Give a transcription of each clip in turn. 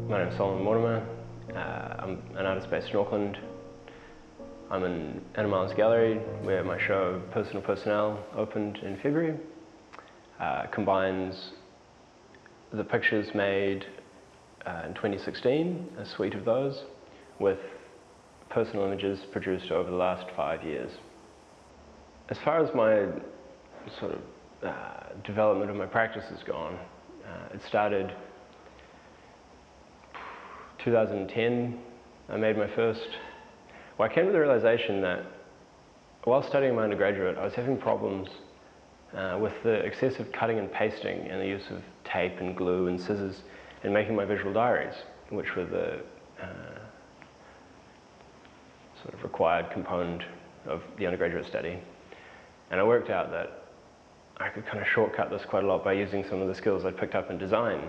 My name's Mortimer. I'm an artist based in Auckland. I'm in Anna Miles Gallery, where my show Personal Personnel opened in February. Combines the pictures made in 2016, a suite of those, with personal images produced over the last 5 years. As far as my sort of development of my practice has gone, it started 2010. I made my first. Well, I came to the realization that while studying my undergraduate, I was having problems with the excessive cutting and pasting and the use of tape and glue and scissors in making my visual diaries, which were the sort of required component of the undergraduate study. And I worked out that I could kind of shortcut this quite a lot by using some of the skills I'd picked up in design,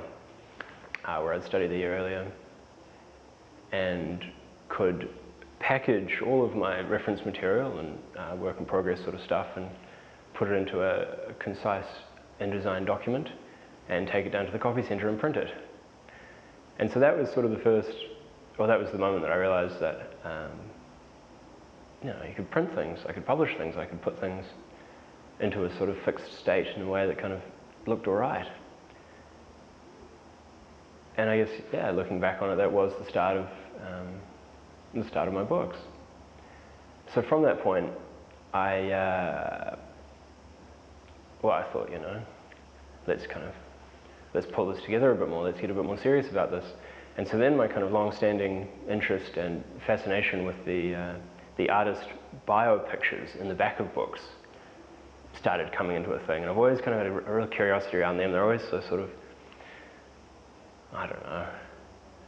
where I'd studied the year earlier, and could package all of my reference material and work in progress sort of stuff and put it into a concise InDesign document and take it down to the copy center and print it. And so that was sort of the first, well, that was the moment that I realized that you could print things, I could publish things, I could put things into a sort of fixed state in a way that kind of looked all right. And I guess, yeah, looking back on it, that was the start of my books. So from that point, I thought, let's pull this together a bit more, let's get a bit more serious about this. And so then my kind of long-standing interest and fascination with the artist bio pictures in the back of books started coming into a thing. And I've always kind of had a real curiosity around them. They're always so sort of, I don't know,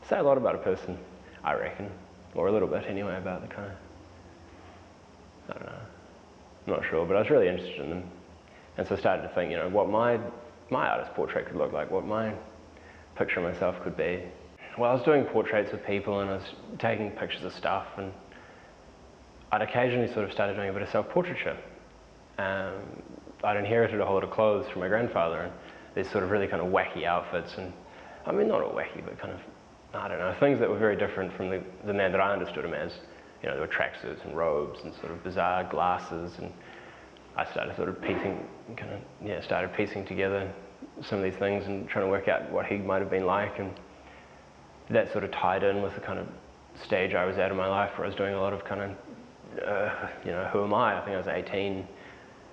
say a lot about a person, I reckon, or a little bit anyway, about the kind of, I don't know, I'm not sure, but I was really interested in them. And so I started to think, what my artist portrait could look like, what my picture of myself could be. Well, I was doing portraits of people and I was taking pictures of stuff, and I'd occasionally sort of started doing a bit of self-portraiture. I'd inherited a whole lot of clothes from my grandfather, and these sort of really kind of wacky outfits, and I mean, not all wacky, but kind of, I don't know, things that were very different from the man that I understood him as. There were tracksuits and robes and sort of bizarre glasses, and I started sort of piecing together some of these things and trying to work out what he might have been like, and that sort of tied in with the kind of stage I was at in my life, where I was doing a lot of kind of, who am I? I think I was 18.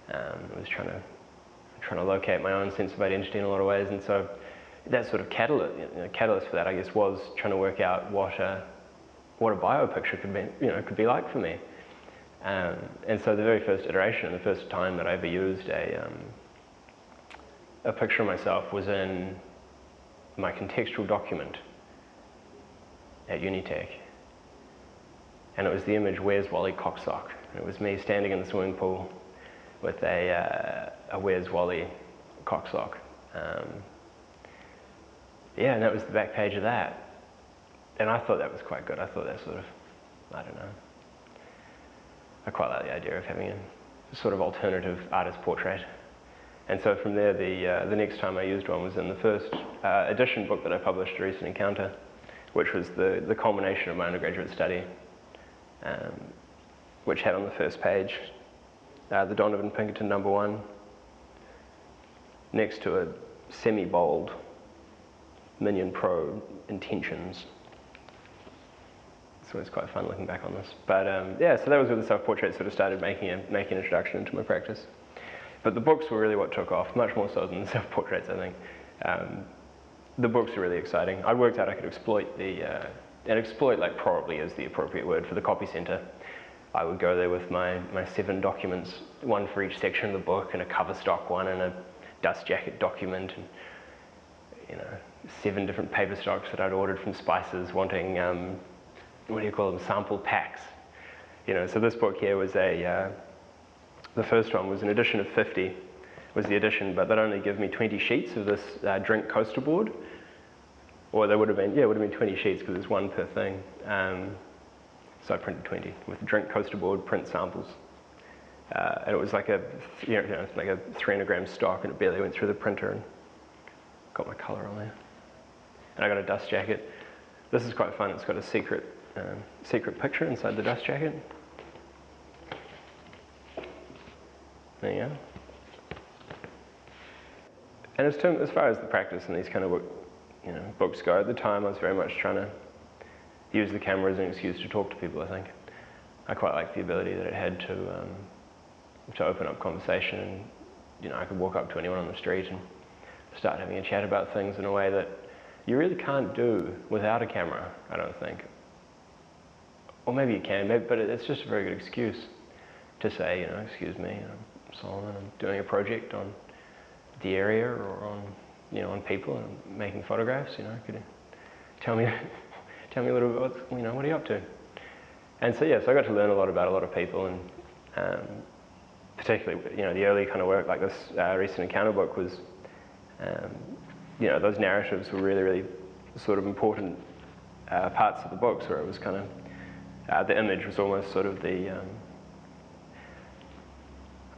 I was trying to locate my own sense of identity in a lot of ways, and so that sort of catalyst for that, I guess, was trying to work out what a bio picture could be like for me. And so the very first iteration, the first time that I ever used a picture of myself was in my contextual document at Unitec. And it was the image, "Where's Wally Cocksock?" And it was me standing in the swimming pool with a Where's Wally Cocksock. Yeah, and that was the back page of that. And I thought that was quite good. I thought that sort of, I don't know, I quite like the idea of having a sort of alternative artist portrait. And so from there, the next time I used one was in the first edition book that I published, A Recent Encounter, which was the culmination of my undergraduate study, which had on the first page the Donovan Pinkerton #1, next to a semi-bold Minion Pro Intentions. So it's quite fun looking back on this. But yeah, so that was where the self-portrait sort of started making an introduction into my practice. But the books were really what took off, much more so than the self-portraits, I think. The books were really exciting. I worked out I could exploit and exploit probably is the appropriate word for the copy center. I would go there with my 7 documents, one for each section of the book, and a cover stock one, and a dust jacket document, and 7 different paper stocks that I'd ordered from Spices, wanting what do you call them, sample packs. So this book here was the first one was an edition of 50, was the edition, but they'd only give me 20 sheets of this drink coaster board, or there would have been, it would have been 20 sheets because it's one per thing. So I printed 20 with the drink coaster board, print samples. And it was like a 300 gram stock, and it barely went through the printer, and got my colour on there. And I got a dust jacket. This is quite fun. It's got a secret picture inside the dust jacket. There you go. And as far as the practice and these kind of books go, at the time I was very much trying to use the camera as an excuse to talk to people, I think. I quite liked the ability that it had to open up conversation, and I could walk up to anyone on the street and start having a chat about things in a way that you really can't do without a camera, I don't think. Or maybe you can, but it's just a very good excuse to say, excuse me, I'm Solomon, I'm doing a project on the area or on people and making photographs, could you tell me a little bit what are you up to? And so I got to learn a lot about a lot of people, and particularly the early kind of work like this recent encounter book was those narratives were really, really sort of important parts of the books, where it was kind of the image was almost sort of the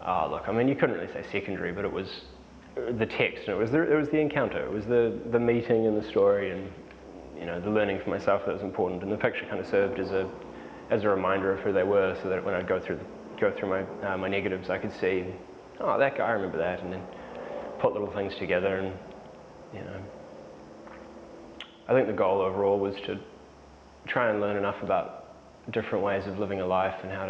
you couldn't really say secondary, but it was the text, and it was the encounter, it was the meeting and the story, and the learning for myself that was important, and the picture kind of served as a reminder of who they were, so that when I'd go through my negatives, I could see, oh, that guy, I remember that, and then put little things together. And I think the goal overall was to try and learn enough about different ways of living a life and how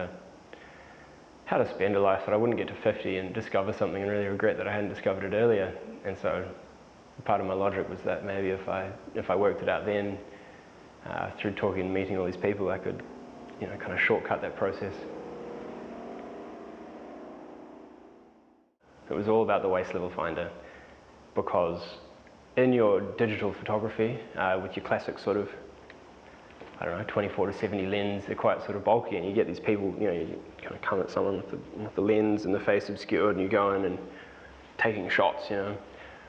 to spend a life that I wouldn't get to 50 and discover something and really regret that I hadn't discovered it earlier. And so part of my logic was that maybe if I worked it out then, through talking and meeting all these people, I could kind of shortcut that process. It was all about the waist level finder, because in your digital photography, with your classic sort of, 24 to 70 lens, they're quite sort of bulky, and you get these people, you kind of come at someone with the lens and the face obscured, and you go in and taking shots,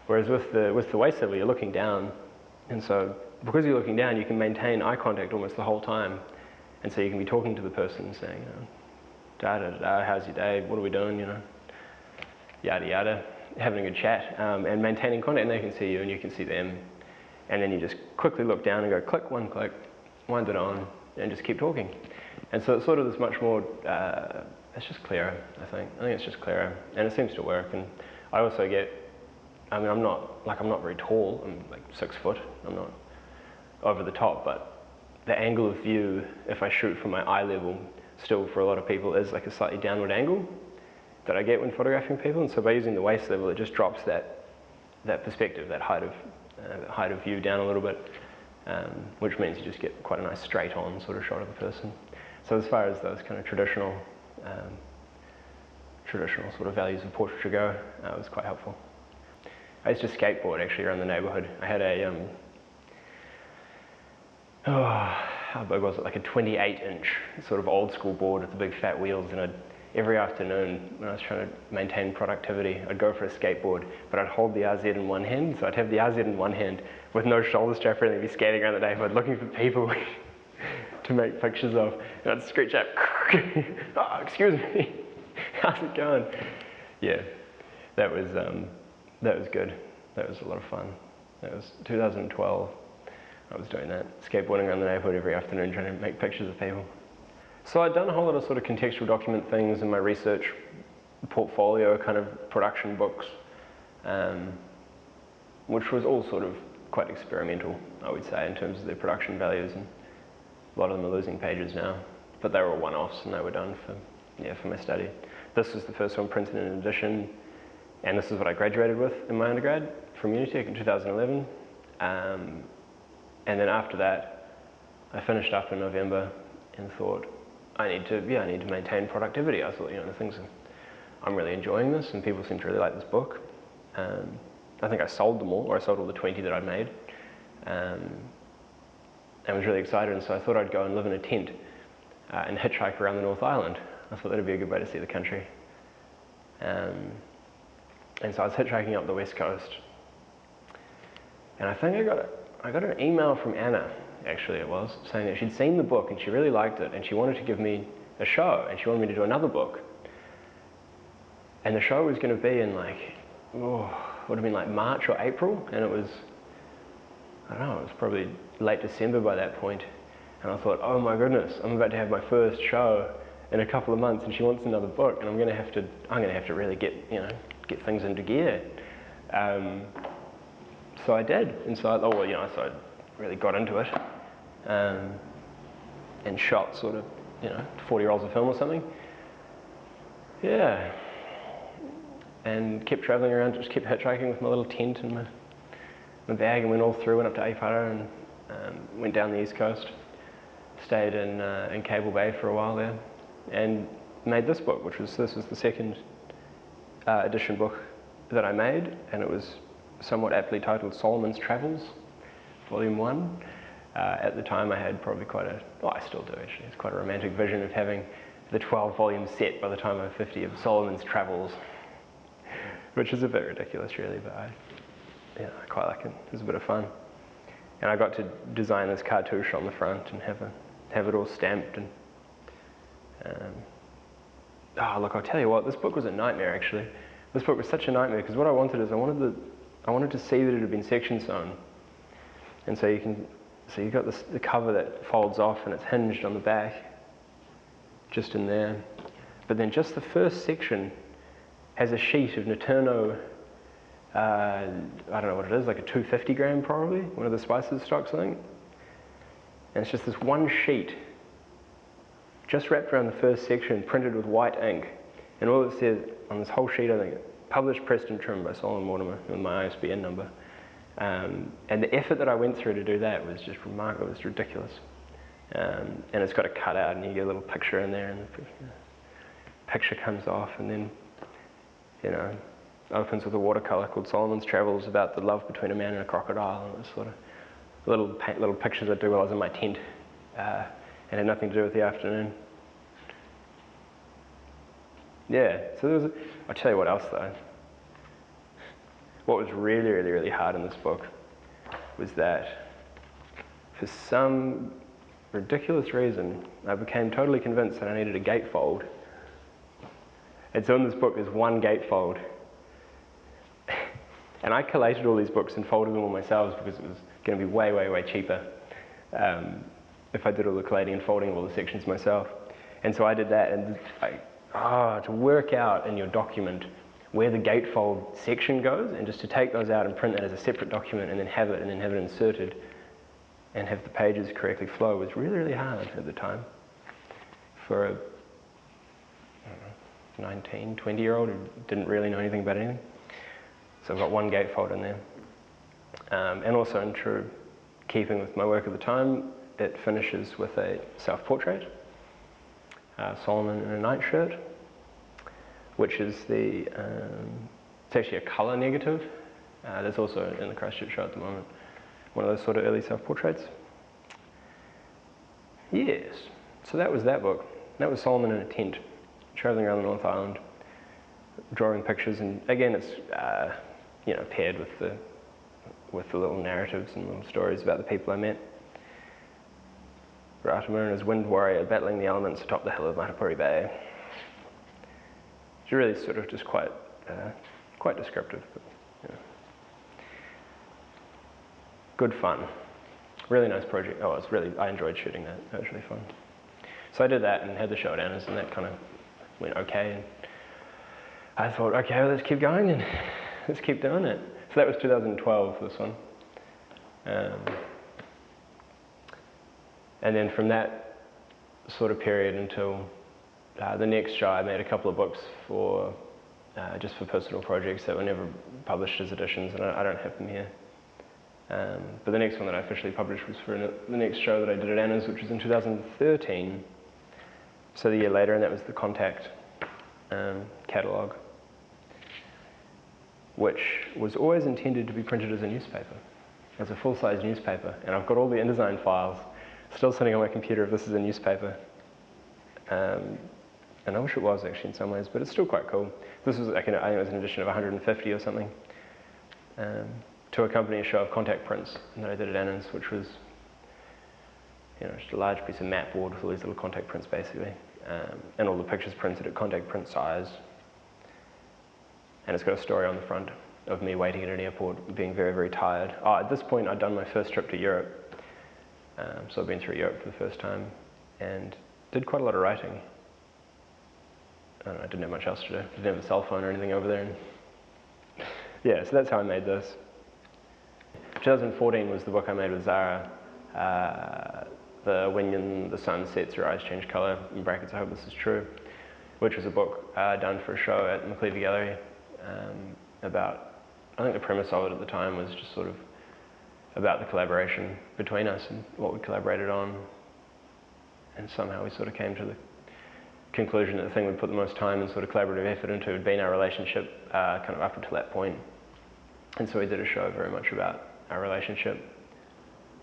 Whereas with the waist level, you're looking down, and so because you're looking down, you can maintain eye contact almost the whole time, and so you can be talking to the person and saying, how's your day? What are we doing? Yada yada, having a good chat, and maintaining contact, and they can see you and you can see them, and then you just quickly look down and go click, one click, wind it on, and just keep talking. And so it's sort of this much more, it's just clearer, I think it's just clearer, and it seems to work. And I also get, I'm not very tall, I'm like 6 foot, I'm not over the top, but the angle of view, if I shoot from my eye level, still for a lot of people is like a slightly downward angle that I get when photographing people, and so by using the waist level, it just drops that perspective, that height of view down a little bit, which means you just get quite a nice straight on sort of shot of the person. So as far as those kind of traditional sort of values of portraiture go, it was quite helpful. I used to skateboard actually around the neighbourhood. I had a how big was it? Like a 28-inch sort of old school board with the big fat wheels, and every afternoon when I was trying to maintain productivity, I'd go for a skateboard, but I'd hold the RZ in one hand, so I'd have the RZ in one hand with no shoulder strap or anything, be skating around the neighborhood looking for people to make pictures of, and I'd screech out, oh, excuse me, how's it going? Yeah, that was good. That was a lot of fun. That was 2012. I was doing that, skateboarding around the neighborhood every afternoon trying to make pictures of people. So I'd done a whole lot of sort of contextual document things in my research portfolio, kind of production books, which was all sort of quite experimental, I would say, in terms of their production values, and a lot of them are losing pages now, but they were all one-offs and they were done for my study. This was the first one printed in an edition, and this is what I graduated with in my undergrad from Unitec in 2011. And then after that, I finished up in November and thought, I need to maintain productivity. I thought, the things, I'm really enjoying this, and people seem to really like this book. I think I sold them all, or I sold all the 20 that I'd made, and was really excited. And so I thought I'd go and live in a tent and hitchhike around the North Island. I thought that'd be a good way to see the country. And so I was hitchhiking up the West Coast, and I think I got an email from Anna, actually it was, saying that she'd seen the book and she really liked it, and she wanted to give me a show, and she wanted me to do another book. And the show was going to be in like March or April, and it was, I don't know, it was probably late December by that point, and I thought, oh my goodness, I'm about to have my first show in a couple of months, and she wants another book, and I'm going to have to really get things into gear. So I did, and so I really got into it, and shot sort of 40 rolls of film or something. Yeah, and kept traveling around, just kept hitchhiking with my little tent and my bag, and went all through, went up to Apara and went down the east coast, stayed in Cable Bay for a while there, and made this book, this was the second edition book that I made, and it was somewhat aptly titled Solomon's Travels, Volume 1. At the time I had probably I still do actually, it's quite a romantic vision of having the 12-volume set by the time I'm 50 of Solomon's Travels, which is a bit ridiculous really, but I quite like it. It was a bit of fun. And I got to design this cartouche on the front and have it all stamped. And look, I'll tell you what, this book was a nightmare actually. This book was such a nightmare because what I wanted is I wanted to see that it had been section sewn. And so you've got the cover that folds off and it's hinged on the back, just in there. But then just the first section has a sheet of Naturno, I don't know what it is, like a 250 gram probably, one of the spices stocks I think. And it's just this one sheet, just wrapped around the first section, printed with white ink. And all it says on this whole sheet, I think, published, pressed and trimmed by Solomon Mortimer with my ISBN number. And the effort that I went through to do that was just remarkable, it was ridiculous. And it's got a cutout and you get a little picture in there and the picture comes off and then, opens with a watercolour called Solomon's Travels about the love between a man and a crocodile, and it was sort of little pictures I do while I was in my tent and had nothing to do with the afternoon. Yeah, so I'll tell you what else though. What was really, really, really hard in this book was that for some ridiculous reason, I became totally convinced that I needed a gatefold. And so in this book there's one gatefold. And I collated all these books and folded them all myself because it was going to be way, way, way cheaper if I did all the collating and folding of all the sections myself. And so I did that, and to work out in your document where the gatefold section goes, and just to take those out and print that as a separate document and then have it inserted and have the pages correctly flow was really, really hard at the time for a 19, 20-year-old who didn't really know anything about anything. So I've got one gatefold in there. And also in true keeping with my work at the time, it finishes with a self-portrait, Solomon in a nightshirt, which is it's actually a colour negative. That's also in the Christchurch show at the moment. One of those sort of early self-portraits. Yes, so that was that book. That was Solomon in a tent, travelling around the North Island, drawing pictures, and again it's paired with the little narratives and little stories about the people I met. Mortimer and his wind warrior battling the elements atop the hill of Matapuri Bay. It's really sort of just quite descriptive, but, good fun. Really nice project. I enjoyed shooting that. That was really fun. So I did that and had the show at Anna's, and that kind of went okay. And I thought, okay, well, let's keep going and let's keep doing it. So that was 2012 for this one. And then from that sort of period until the next show, I made a couple of books just for personal projects that were never published as editions, and I don't have them here. But the next one that I officially published was for the next show that I did at Anna's, which was in 2013. So the year later, and that was the Contact catalogue, which was always intended to be printed as a newspaper, as a full-size newspaper. And I've got all the InDesign files still sitting on my computer if this is a newspaper. And I wish it was actually in some ways, but it's still quite cool. This was, I think it was an edition of 150 or something, to accompany a show of contact prints that I did at Anna's, which was just a large piece of mat board with all these little contact prints basically, and all the pictures printed at contact print size. And it's got a story on the front of me waiting at an airport, being very, very tired. Oh, at this point, I'd done my first trip to Europe. So I've been through Europe for the first time and did quite a lot of writing. I don't know, I didn't have much else to do. Didn't have a cell phone or anything over there. And yeah, so that's how I made this. 2014 was the book I made with Zara. When the sun sets, your eyes change colour, in brackets, I hope this is true, which was a book done for a show at the McLeavy Gallery about, I think the premise of it at the time was just sort of about the collaboration between us and what we collaborated on. And somehow we sort of came to the conclusion that the thing we'd put the most time and sort of collaborative effort into had been our relationship kind of up until that point. And so we did a show very much about our relationship.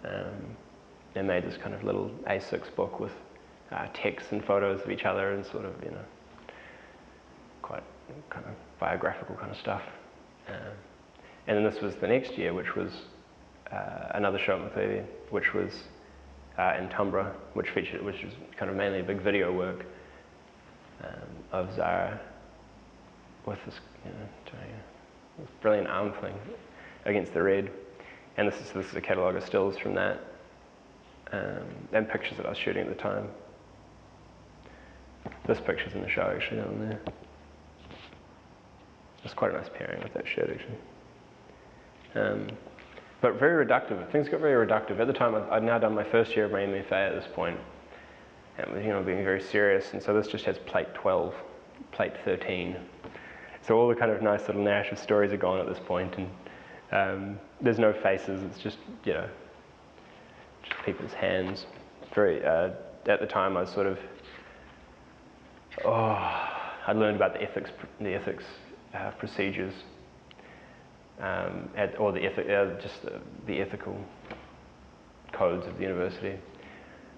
And made this kind of little A6 book with texts and photos of each other and sort of, you know, quite kind of biographical kind of stuff. And then this was the next year, which was another show at McLeavy, which was in Tunborough, which was kind of mainly a big video work of Zara with this, you know, this brilliant arm thing against the red. And this is a catalogue of stills from that. And pictures that I was shooting at the time. This picture's in the show actually down there. It's quite a nice pairing with that shirt actually. But very reductive. Things got very reductive. At the time, I'd now done my first year of my MFA at this point, and was, you know, being very serious. And so this just has plate 12, plate 13. So all the kind of nice little narrative stories are gone at this point, and there's no faces. It's just, you know, just people's hands. Very. At the time, I was sort of. I learned about the ethics procedures. Or the ethical codes of the university,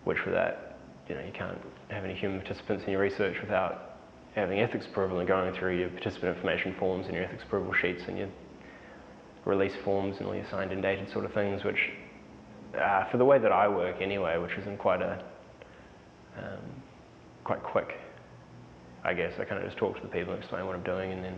which were that, you know, you can't have any human participants in your research without having ethics approval and going through your participant information forms and your ethics approval sheets and your release forms and all your signed and dated sort of things, which, for the way that I work anyway, which isn't quite quick, I guess. I kind of just talk to the people and explain what I'm doing and then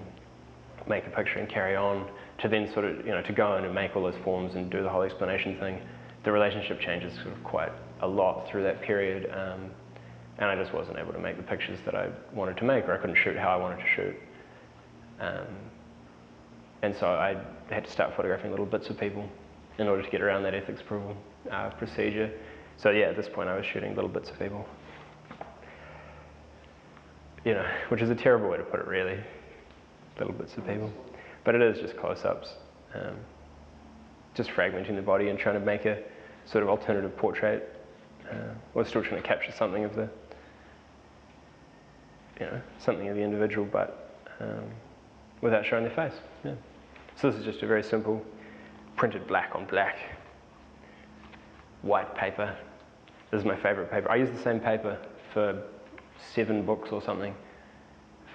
make a picture and carry on, to then sort of, you know, to go in and make all those forms and do the whole explanation thing. The relationship changes sort of quite a lot through that period, and I just wasn't able to make the pictures that I wanted to make, or I couldn't shoot how I wanted to shoot. And so I had to start photographing little bits of people in order to get around that ethics approval procedure. So yeah, at this point I was shooting little bits of people. You know, which is a terrible way to put it, really. Little bits of people. But it is just close-ups. Just fragmenting the body and trying to make a sort of alternative portrait. We're still trying to capture something of the, you know, something of the individual, but without showing their face. Yeah. So this is just a very simple printed black on black white paper. This is my favorite paper. I use the same paper for 7 books or something.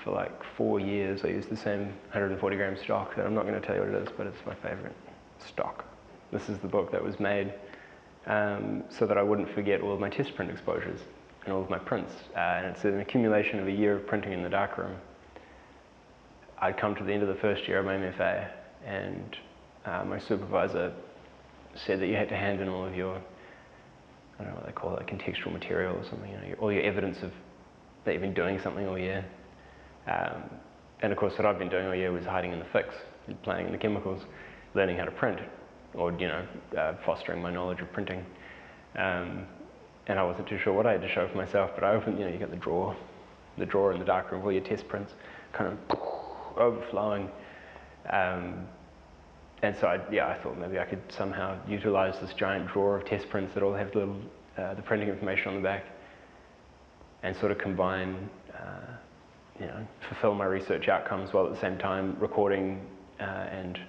For like 4 years, I used the same 140 gram stock, and I'm not going to tell you what it is, but it's my favorite stock. This is the book that was made so that I wouldn't forget all of my test print exposures and all of my prints. And it's an accumulation of a year of printing in the darkroom. I'd come to the end of the first year of my MFA, and my supervisor said that you had to hand in all of your, I don't know what they call it, contextual material or something, you know, all your evidence of that you've been doing something all year. And of course, what I've been doing all year was hiding in the fix, playing in the chemicals, learning how to print, or, you know, fostering my knowledge of printing. And I wasn't too sure what I had to show for myself, but I opened, you know, you got the drawer in the darkroom, all your test prints, kind of overflowing. And so I thought maybe I could somehow utilize this giant drawer of test prints that all have little, the printing information on the back, and sort of combine, you know, fulfill my research outcomes while at the same time recording and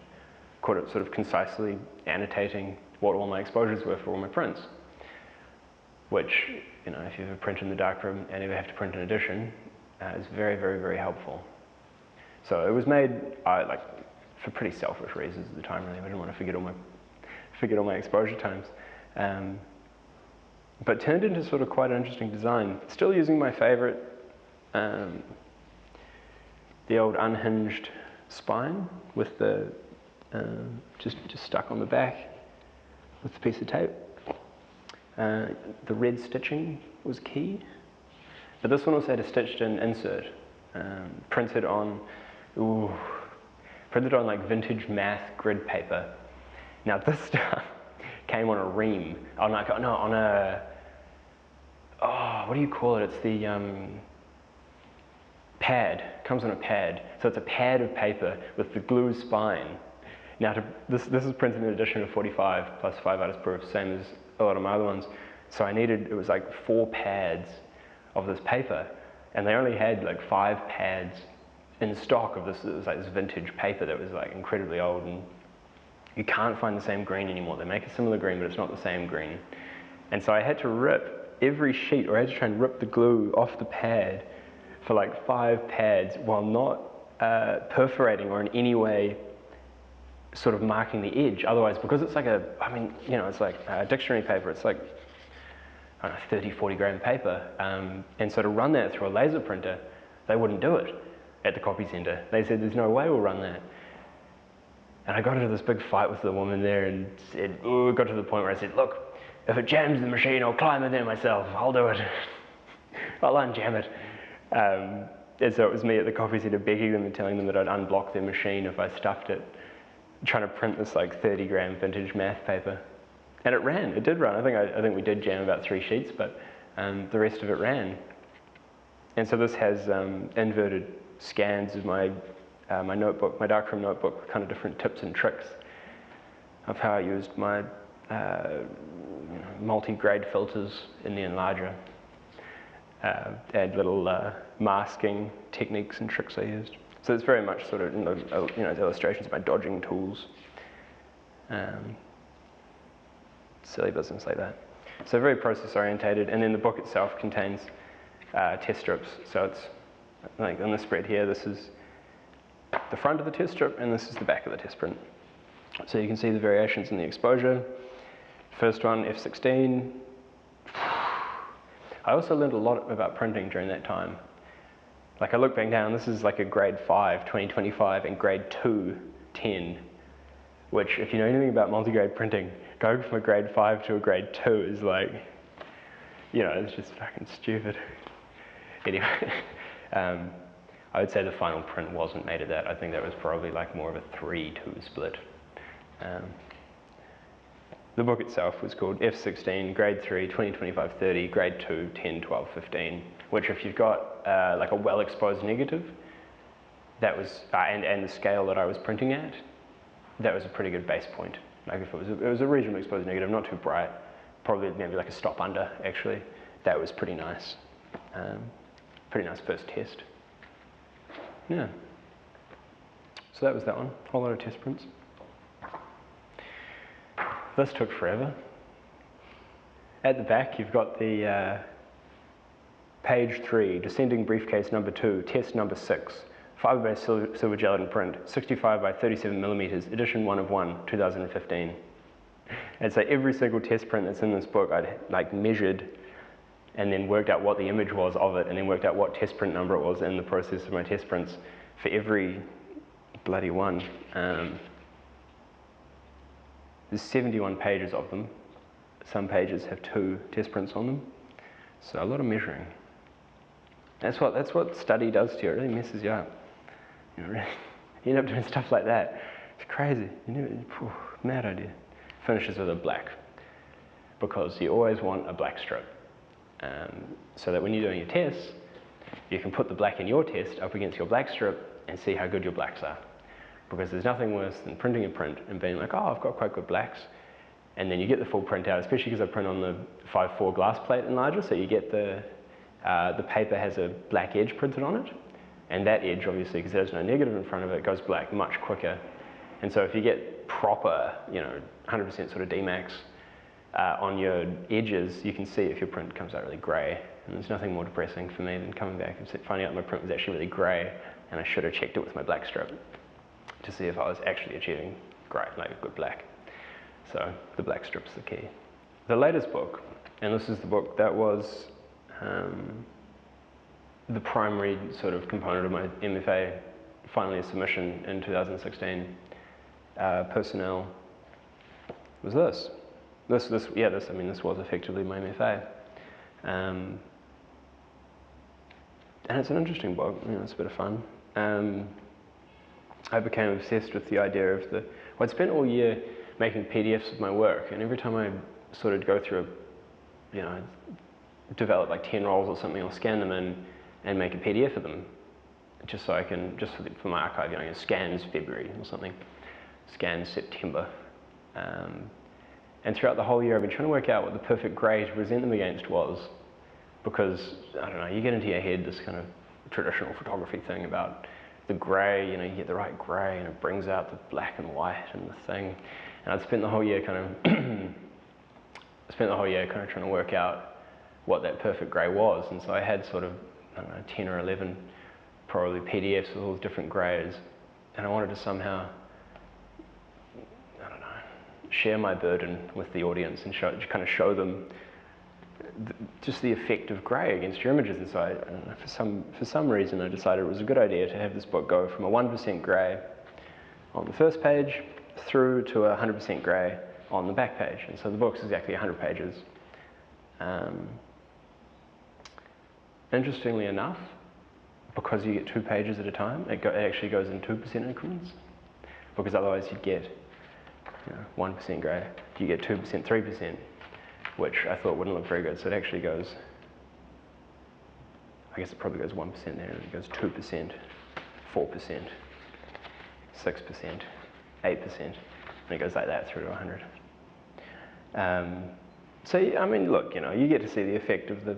sort of concisely annotating what all my exposures were for all my prints. Which, you know, if you ever print in the darkroom and ever have to print an edition, is very, very, very helpful. So it was made for pretty selfish reasons at the time, really. I didn't want to forget all my exposure times. But turned into sort of quite an interesting design. Still using my favorite, the old unhinged spine with the just stuck on the back with a piece of tape. The red stitching was key, but this one also had a stitched-in insert, printed on like vintage math grid paper. Now this stuff came on a ream, on a, what do you call it? It's the pad. It comes on a pad. So it's a pad of paper with the glue spine. Now this is printed in edition of 45 plus 5 artist proof, same as a lot of my other ones. So it was like 4 pads of this paper, and they only had like 5 pads in stock of this. It was like this vintage paper that was like incredibly old, and you can't find the same green anymore. They make a similar green, but it's not the same green. And so I had to rip every sheet, or I had to try and rip the glue off the pad for like 5 pads while not perforating or in any way sort of marking the edge. Otherwise, because it's like it's like dictionary paper, it's like, I don't know, 30, 40 gram paper. And so to run that through a laser printer, they wouldn't do it at the copy center. They said, there's no way we'll run that. And I got into this big fight with the woman there and said, got to the point where I said, look, if it jams the machine, I'll climb in there myself. I'll do it. I'll unjam it. And so it was me at the copy center begging them and telling them that I'd unblock their machine if I stuffed it, trying to print this like 30 gram vintage math paper. And it ran, it did run. I think we did jam about 3 sheets, but the rest of it ran. And so this has inverted scans of my notebook, my darkroom notebook, with kind of different tips and tricks of how I used my multi-grade filters in the enlarger. Add little masking techniques and tricks I used. So it's very much sort of, illustrations of my dodging tools. Silly business like that. So very process orientated, and then the book itself contains test strips. So it's like on the spread here, this is the front of the test strip, and this is the back of the test print. So you can see the variations in the exposure. First one, F16. I also learned a lot about printing during that time. Like I look back down, this is like a grade 5, 2025, and grade 2, 10, which if you know anything about multi-grade printing, going from a grade 5 to a grade 2 is like, it's just fucking stupid. Anyway, I would say the final print wasn't made of that. I think that was probably like more of a 3-2 split. The book itself was called F16, grade 3, 2025, 30, grade 2, 10, 12, 15, which if you've got like a well-exposed negative, that was, and the scale that I was printing at, that was a pretty good base point. Like if it was a reasonably exposed negative, not too bright, probably maybe like a stop under actually, that was pretty nice. Pretty nice first test. Yeah. So that was that one, whole lot of test prints. This took forever. At the back you've got the page 3, descending briefcase number 2, test number 6, fiber-based silver gelatin print, 65 by 37 millimeters, edition 1 of 1, 2015. And so every single test print that's in this book I'd like measured and then worked out what the image was of it, and then worked out what test print number it was in the process of my test prints for every bloody one. There's 71 pages of them. Some pages have 2 test prints on them. So a lot of measuring. That's what study does to you. It really messes you up. You end up doing stuff like that. It's crazy. Mad idea. Finishes with a black, because you always want a black strip. So that when you're doing your tests, you can put the black in your test up against your black strip and see how good your blacks are. Because there's nothing worse than printing a print and being like, oh, I've got quite good blacks. And then you get the full print out, especially because I print on the 5.4 glass plate enlarger, so you get the paper has a black edge printed on it. And that edge, obviously, because there's no negative in front of it, goes black much quicker. And so if you get proper, 100% sort of D-max on your edges, you can see if your print comes out really grey. And there's nothing more depressing for me than coming back and finding out my print was actually really grey, and I should have checked it with my black strip to see if I was actually achieving like a good black. So the black strip's the key. The latest book, and this is the book that was the primary sort of component of my MFA final year submission in 2016, personnel was this. This was effectively my MFA. And it's an interesting book, it's a bit of fun. I became obsessed with the idea of I'd spent all year making PDFs of my work, and every time I sort of go through develop like 10 roles or something, I'll scan them in and make a PDF of them, just so I can, for my archive, scans February or something, scans September. And throughout the whole year I've been trying to work out what the perfect grey to present them against was, because, I don't know, you get into your head this kind of traditional photography thing about the grey, you get the right grey and it brings out the black and white and the thing. And I'd spent the whole year kind of trying to work out what that perfect grey was. And so I had sort of, 10 or 11 probably PDFs with all the different greys. And I wanted to somehow, share my burden with the audience and show them just the effect of grey against your images. And so for some reason I decided it was a good idea to have this book go from a 1% grey on the first page through to 100% grey on the back page. And so the book's exactly 100 pages. Interestingly enough, because you get 2 pages at a time, it actually goes in 2% increments, because otherwise you'd get 1% grey, you get 2%, 3%, which I thought wouldn't look very good. So it actually goes, I guess it probably goes 1% there, and it goes 2%, 4%, 6%, 8%, and it goes like that through to 100. So, look, you get to see the effect of the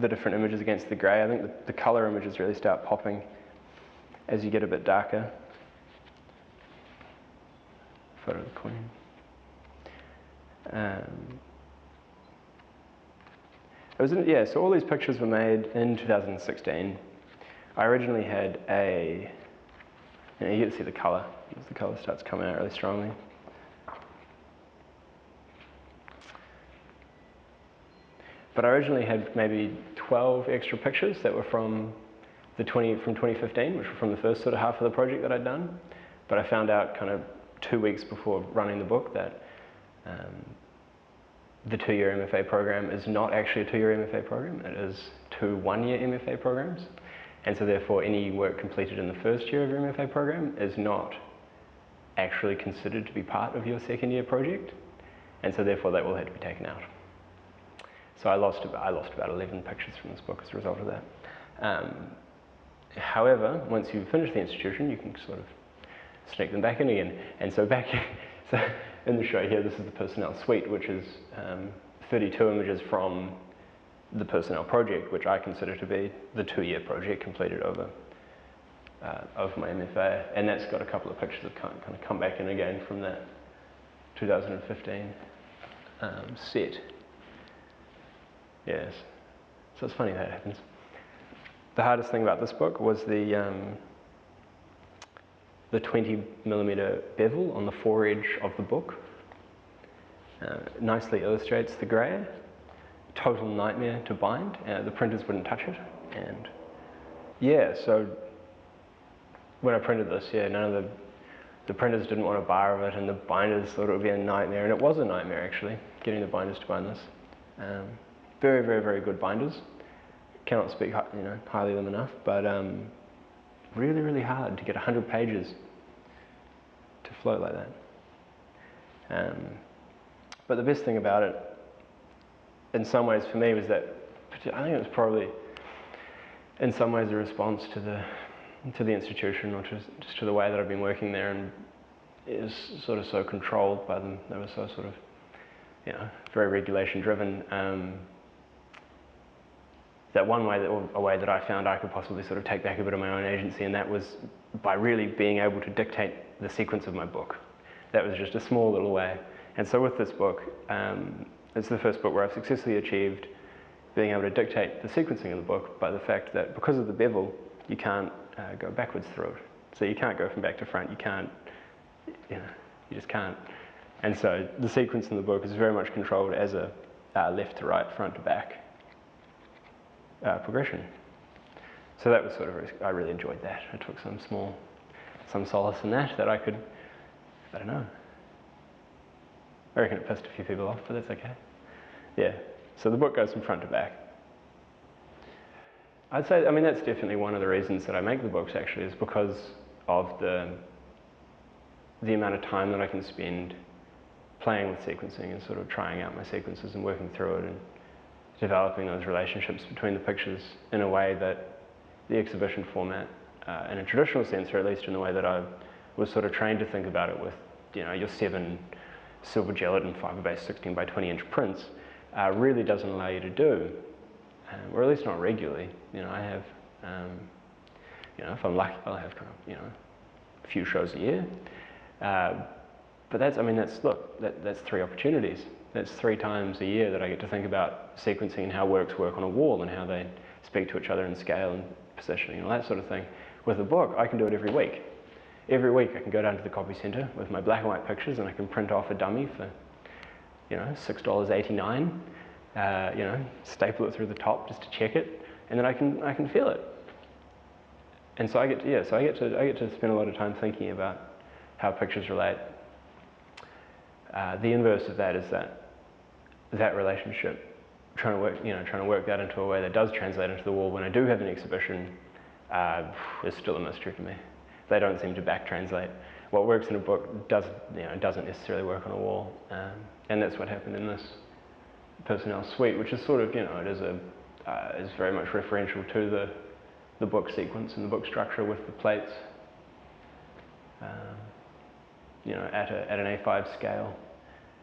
different images against the grey. I think the colour images really start popping as you get a bit darker. Photo of the Queen. So all these pictures were made in 2016. I originally had you get to see the colour, as the colour starts coming out really strongly. But I originally had maybe 12 extra pictures that were from 2015, which were from the first sort of half of the project that I'd done. But I found out kind of 2 weeks before running the book that the 2-year MFA program is not actually a 2-year MFA program. It is 2 1-year MFA programs. And so therefore any work completed in the first year of your MFA program is not actually considered to be part of your second year project. And so therefore that will have to be taken out. So I lost about 11 pictures from this book as a result of that. However, once you finish the institution, you can sort of sneak them back in again. And so so in the show here, this is the personnel suite, which is 32 images from the personnel project, which I consider to be the 2-year project completed over my MFA. And that's got a couple of pictures that kind of come back in again from that 2015 set. Yes, so it's funny that happens. The hardest thing about this book was the 20mm bevel on the foredge of the book. Nicely illustrates the grey. Total nightmare to bind. The printers wouldn't touch it. And so when I printed this, none of the printers didn't want a bar of it, and the binders thought it would be a nightmare, and it was a nightmare actually, getting the binders to bind this. Very, very, very good binders. Cannot speak highly of them enough, but really, really hard to get 100 pages to float like that. But the best thing about it, in some ways for me, was that I think it was probably, in some ways, a response to the institution, or just to the way that I've been working there, and it was sort of so controlled by them. They were so sort of, very regulation driven. That a way that I found I could possibly sort of take back a bit of my own agency, and that was by really being able to dictate the sequence of my book. That was just a small little way. And so with this book, it's the first book where I've successfully achieved being able to dictate the sequencing of the book by the fact that because of the bevel, you can't go backwards through it. So you can't go from back to front, you can't, you just can't. And so the sequence in the book is very much controlled as a left to right, front to back progression. So that was sort of, I really enjoyed that. I took some solace in that I could I don't know. I reckon it pissed a few people off, but that's okay. Yeah, so the book goes from front to back. I'd say, I mean, that's definitely one of the reasons that I make the books, actually, is because of the amount of time that I can spend playing with sequencing and sort of trying out my sequences and working through it and developing those relationships between the pictures in a way that the exhibition format, in a traditional sense, or at least in the way that I was sort of trained to think about it with, you know, your 7 silver gelatin fiber-based 16 by 20 inch prints, really doesn't allow you to do, or at least not regularly. You know, I have, you know, if I'm lucky, I'll have kind of, you know, a few shows a year. But that's, I mean, that's 3 opportunities. That's 3 times a year that I get to think about sequencing and how works work on a wall and how they speak to each other in scale and positioning and all that sort of thing. With a book, I can do it every week. Every week I can go down to the copy centre with my black and white pictures and I can print off a dummy for, you know, $6.89. You know, staple it through the top just to check it, and then I can feel it. And so I get to spend a lot of time thinking about how pictures relate. The inverse of that is that relationship, trying to work that into a way that does translate into the wall when I do have an exhibition, is still a mystery to me. They don't seem to back translate. What works in a book doesn't necessarily work on a wall, and that's what happened in this personnel suite, which is sort of, you know, it is very much referential to the book sequence and the book structure with the plates, you know, at an A5 scale,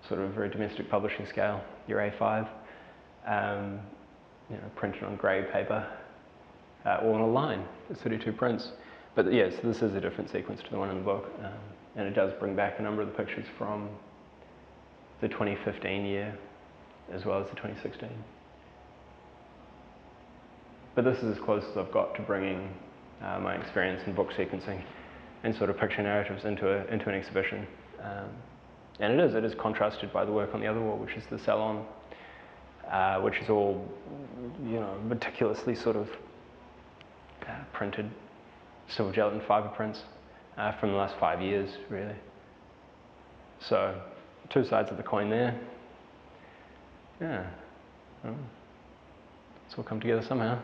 sort of very domestic publishing scale, your A5, you know, printed on grey paper, or on a line, it's 32 prints. But yes, yeah, so this is a different sequence to the one in the book, and it does bring back a number of the pictures from the 2015 year, as well as the 2016. But this is as close as I've got to bringing my experience in book sequencing and sort of picture narratives into an exhibition. And it is contrasted by the work on the other wall, which is the salon, which is all, you know, meticulously sort of printed silver gelatin fiber prints from the last 5 years, really. So, 2 sides of the coin there. Yeah, it's all come together somehow.